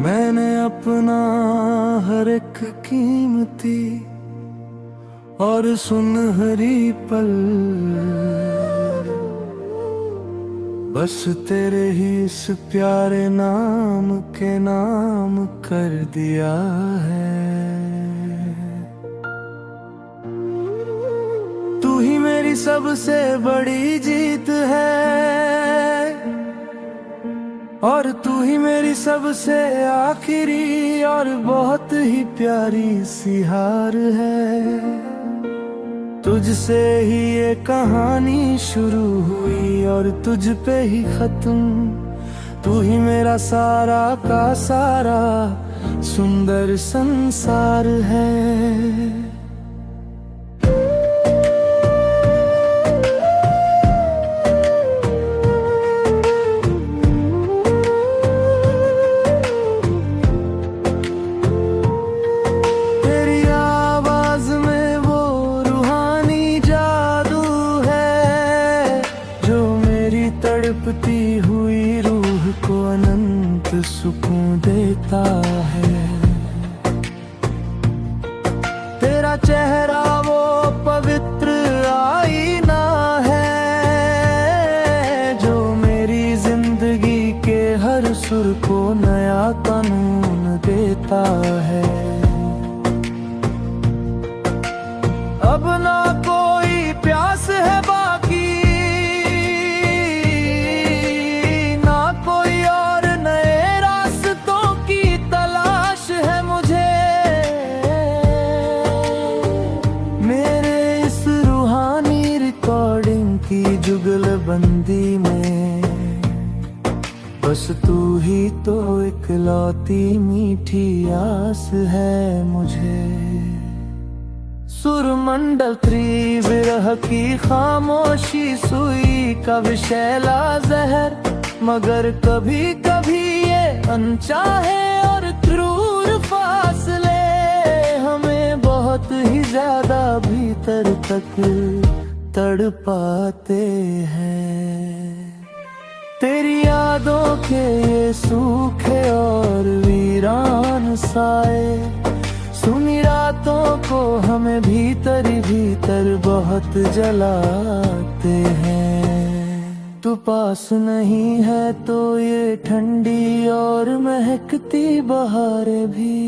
मैंने अपना हर एक कीमती और सुनहरी पल बस तेरे ही इस प्यारे नाम के नाम कर दिया है। तू ही मेरी सबसे बड़ी जीत है और तू ही मेरी सबसे आखिरी और बहुत ही प्यारी सी हार है। तुझसे ही ये कहानी शुरू हुई और तुझ पे ही खत्म। तू ही मेरा सारा का सारा सुंदर संसार है। तड़पती हुई रूह को अनंत सुकून देता है। तेरा चेहरा वो पवित्र आईना है जो मेरी जिंदगी के हर सुर को नया कानून देता है। अब ना कोई प्यास है बाकी, की जुगलबंदी में बस तू ही तो इकलौती मीठी आस है मुझे। सुरमंडल त्रिविरह की खामोशी सुई का विषैला जहर, मगर कभी कभी ये अनचाहे और क्रूर फासले हमें बहुत ही ज्यादा भीतर तक तड़पाते हैं। तेरी यादों के ये सूखे और वीरान साए सुनी रातों को हमें भीतर ही भीतर बहुत जलाते हैं। तू पास नहीं है तो ये ठंडी और महकती बहारें भी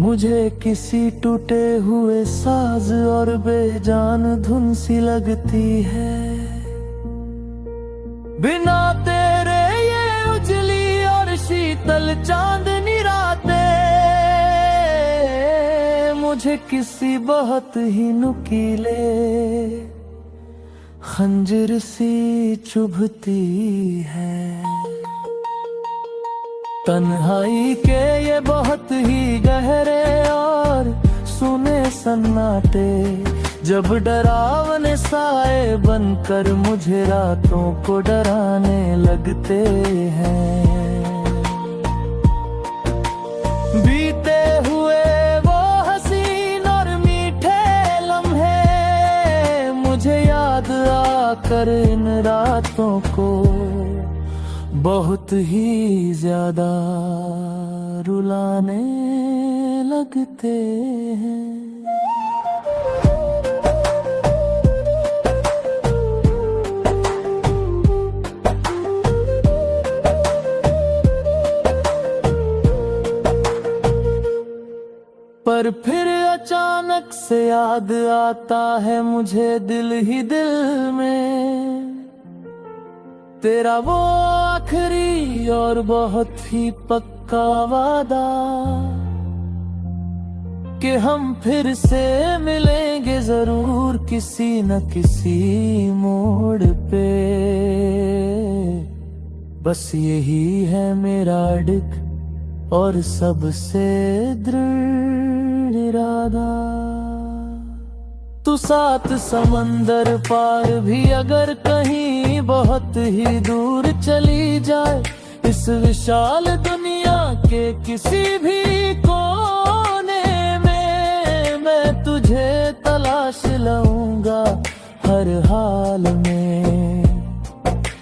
मुझे किसी टूटे हुए साज और बेजान धुन सी लगती है। बिना तेरे ये उजली और शीतल चांदनी रातें मुझे किसी बहुत ही नुकीले खंजर सी चुभती है। तन्हाई के ये बहुत ही गहरे और सुने सन्नाटे जब डरावने साए बनकर मुझे रातों को डराने लगते हैं। बीते हुए वो हसीन और मीठे लम्हे मुझे याद आकर इन रातों को बहुत ही ज्यादा रुलाने लगते हैं। पर फिर अचानक से याद आता है मुझे दिल ही दिल में तेरा वो आखिरी और बहुत ही पक्का वादा कि हम फिर से मिलेंगे जरूर किसी न किसी मोड़ पे। बस यही है मेरा अडिग और सबसे दृढ़ इरादा। तू सात समंदर पार भी अगर कहीं बहुत ही दूर चली जाए, इस विशाल दुनिया के किसी भी कोने में मैं तुझे तलाश लूंगा हर हाल में।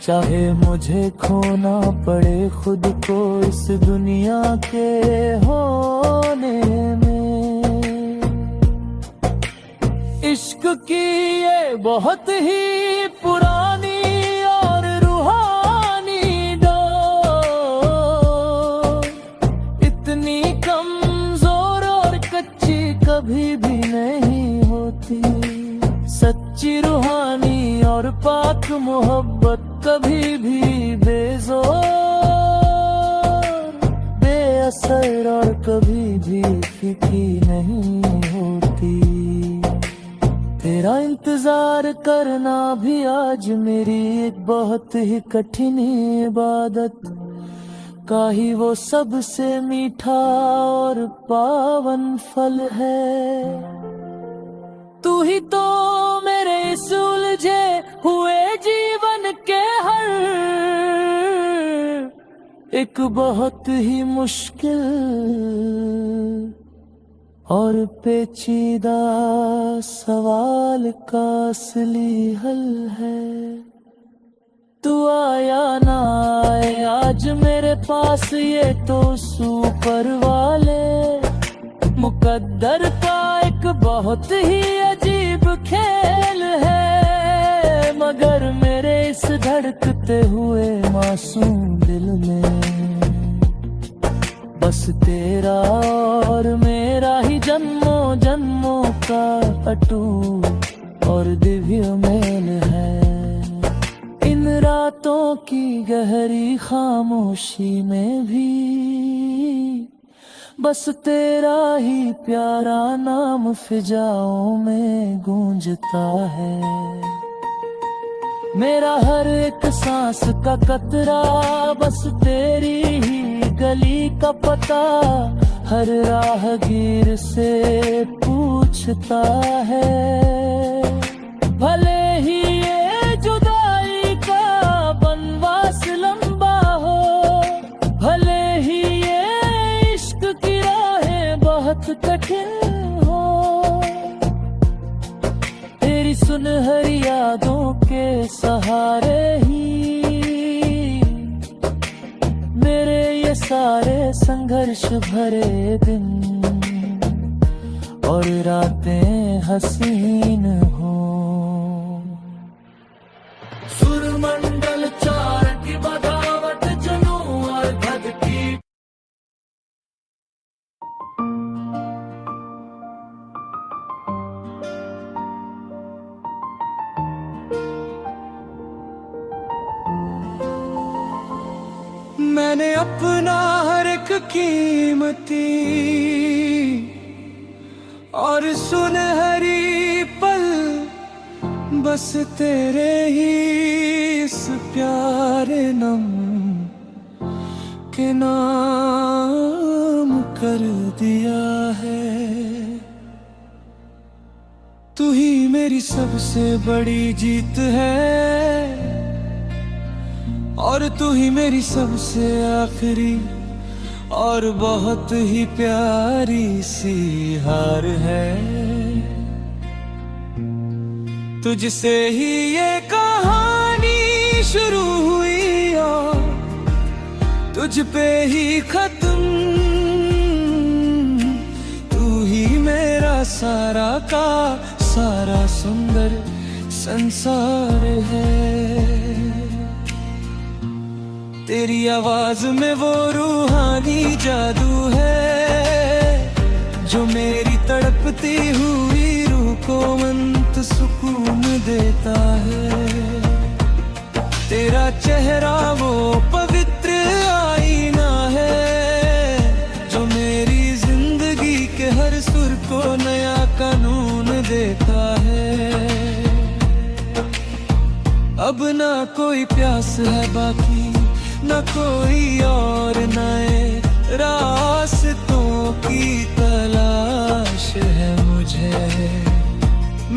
चाहे मुझे खोना पड़े खुद को इस दुनिया के होने में। इश्क की ये बहुत ही पुरानी और रूहानी डोर इतनी कमजोर और कच्ची कभी भी नहीं होती। सच्ची रूहानी और पाक मोहब्बत कभी भी बेजोर बेअसर और कभी भी फीकी नहीं होती। तेरा इंतजार करना भी आज मेरी एक बहुत ही कठिन इबादत का ही वो सबसे मीठा और पावन फल है। तू ही तो मेरे इस उलझे हुए जीवन के हर एक बहुत ही मुश्किल और पेचीदा सवाल का असली हल है। तू आया ना आए आज मेरे पास ये तो सुपर वाले मुकद्दर का एक बहुत ही अजीब खेल है। मगर मेरे इस धड़कते हुए मासूम दिल में बस तेरा और मेरा ही जन्मों जन्मों का अटूट और दिव्य मेल है। इन रातों की गहरी खामोशी में भी बस तेरा ही प्यारा नाम फिजाओं में गूंजता है। मेरा हर एक सांस का कतरा बस तेरी ही गली का पता हर राहगीर से पूछता है। भले ही ये जुदाई का बनवास लंबा हो, भले ही ये इश्क की राहें बहुत कठिन हो, तेरी सुनहरी यादों के सहारे ही मेरे ये सारे संघर्ष भरे दिन और रातें हसीन हो। सुरमंडल चार की बगावत जुनू और भद की मैंने अपना हर एक कीमती और सुनहरी पल बस तेरे ही इस प्यारे नम के नाम कर दिया है। तू ही मेरी सबसे बड़ी जीत है और तू ही मेरी सबसे आखिरी और बहुत ही प्यारी सी हार है। तुझसे ही ये कहानी शुरू हुई और तुझ पे ही खत्म। तू ही मेरा सारा का सारा सुंदर संसार है। तेरी आवाज में वो रूहानी जादू है जो मेरी तड़पती हुई रूह को मंत सुकून देता है। तेरा चेहरा वो पवित्र आईना है जो मेरी जिंदगी के हर सुर को नया कानून देता है। अब ना कोई प्यास है बाकी न कोई और नए रास्तों की तलाश है मुझे।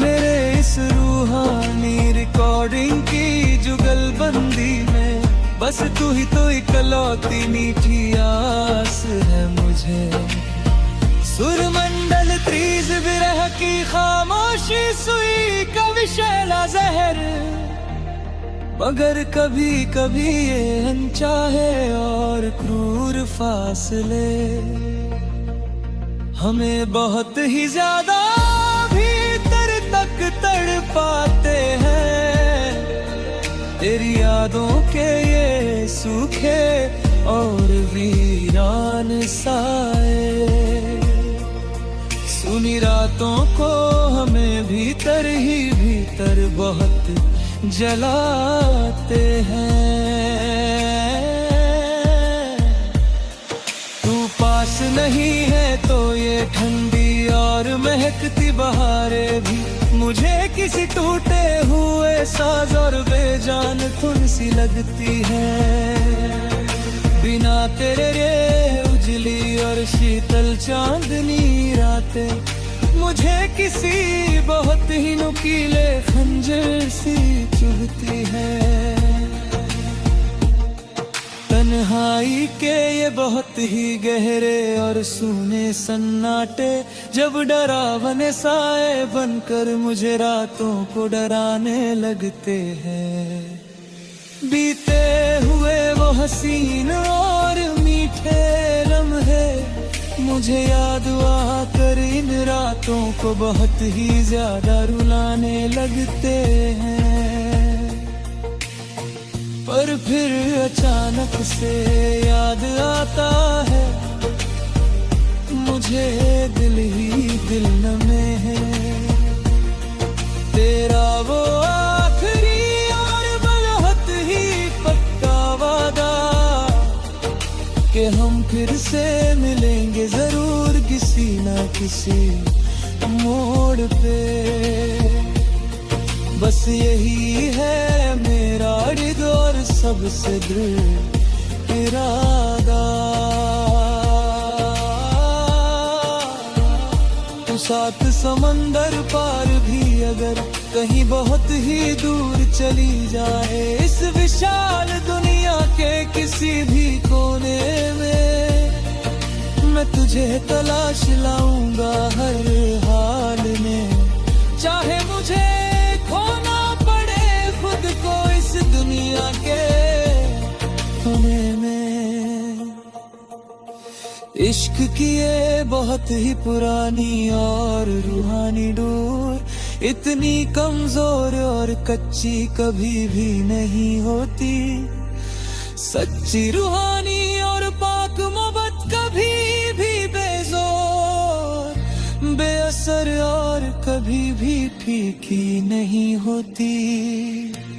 मेरे इस रूहानी रिकॉर्डिंग की जुगलबंदी में बस तू ही तो इकलौती मीठी आस है मुझे। सुरमंडल त्रीज विरह की खामोशी सुई का विषैला जहर मगर कभी कभी ये अनचाहे और क्रूर फासले हमें बहुत ही ज्यादा भीतर तक तड़पाते हैं। तेरी यादों के ये सूखे और वीरान साए सुनी रातों को हमें भीतर ही भीतर बहुत जलाते हैं। तू पास नहीं है तो ये ठंडी और महकती बहारें भी मुझे किसी टूटे हुए साज और बेजान धुन सी लगती है। बिना तेरे रे उजली और शीतल चांदनी रातें मुझे किसी बहुत ही नुकीले खंजर सी चुभती है। तन्हाई के ये बहुत ही गहरे और सूने सन्नाटे जब डरावने साए बनकर मुझे रातों को डराने लगते हैं। बीते हुए वो हसीन और मीठे लम्हे मुझे याद आकर इन रातों को बहुत ही ज्यादा रुलाने लगते हैं। पर फिर अचानक से याद आता है मुझे दिल ही दिल में है तेरा वो आखिरी और बहुत ही पक्का वादा कि हम फिर से मिलेंगे जरूर किसी ना किसी मोड़ पे। बस यही है मेरा रिद और सबसे दृढ़ इरादा। तू साथ समंदर पार भी अगर कहीं बहुत ही दूर चली जाए इस विशाल दुनिया के किसी भी कोने में मैं तुझे तलाश लाऊंगा हर हाल में। चाहे मुझे खोना पड़े खुद को इस दुनिया के कोने में। इश्क की ये बहुत ही पुरानी और रूहानी डोर इतनी कमजोर और कच्ची कभी भी नहीं होती। सच्ची रूहानी और पाक मोहब्बत कभी भी बेजोर बेअसर और कभी भी फीकी नहीं होती।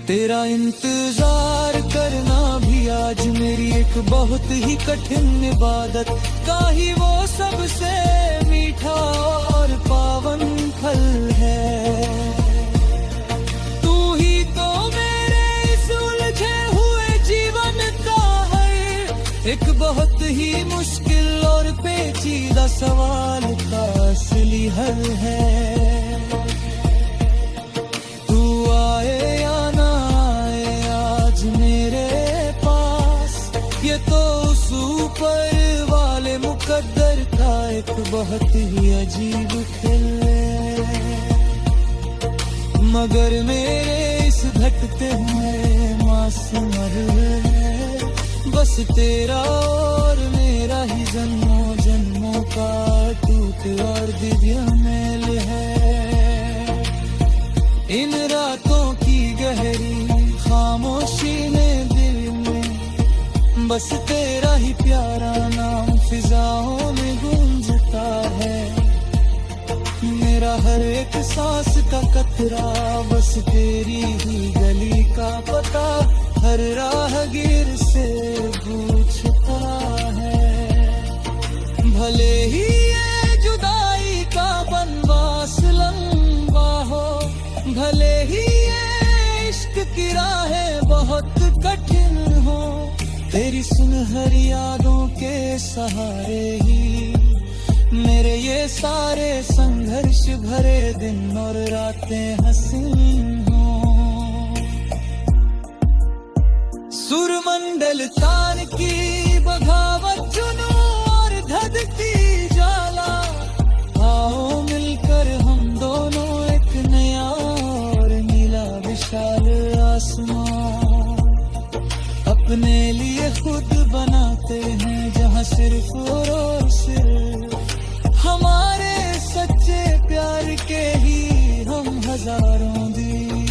तेरा इंतजार करना भी आज मेरी एक बहुत ही कठिन इबादत का ही वो सबसे मीठा और पावन फल है। तू ही तो मेरे इस उलझे हुए जीवन का है एक बहुत ही मुश्किल और पेचीदा सवाल का असली हल है। तू आए या ना आए आज मेरे पास ये तो उस ऊपर वाले मुकद्दर का एक बहुत ही अजीब खेल है। मगर मेरे इस घटते हुए मासूम है बस तेरा और मेरा ही जन्मों जन्मों का टूट और दिव्य मेल है। इन रातों की गहरी खामोशी में दिल में बस तेरा ही प्यारा नाम फिजाओं में गूंजता है। मेरा हर एक सांस का कतरा बस तेरी ही गली का पता हर राहगीर से पूछता है। भले ही ये जुदाई का बनवास लंबा हो भले ही ये इश्क की राहें बहुत कठिन हो तेरी सुनहरी यादों के सहारे ही मेरे ये सारे संघर्ष भरे दिन और रातें हसीन हो। सुरमंडल तान की बगावत जुनू और धधती ज्वाला आओ मिलकर हम दोनों एक नया और नीला विशाल आसमां अपने लिए खुद बनाते हैं, जहाँ सिर्फ और सिर्फ हमारे सच्चे प्यार के ही हम हजारों दी।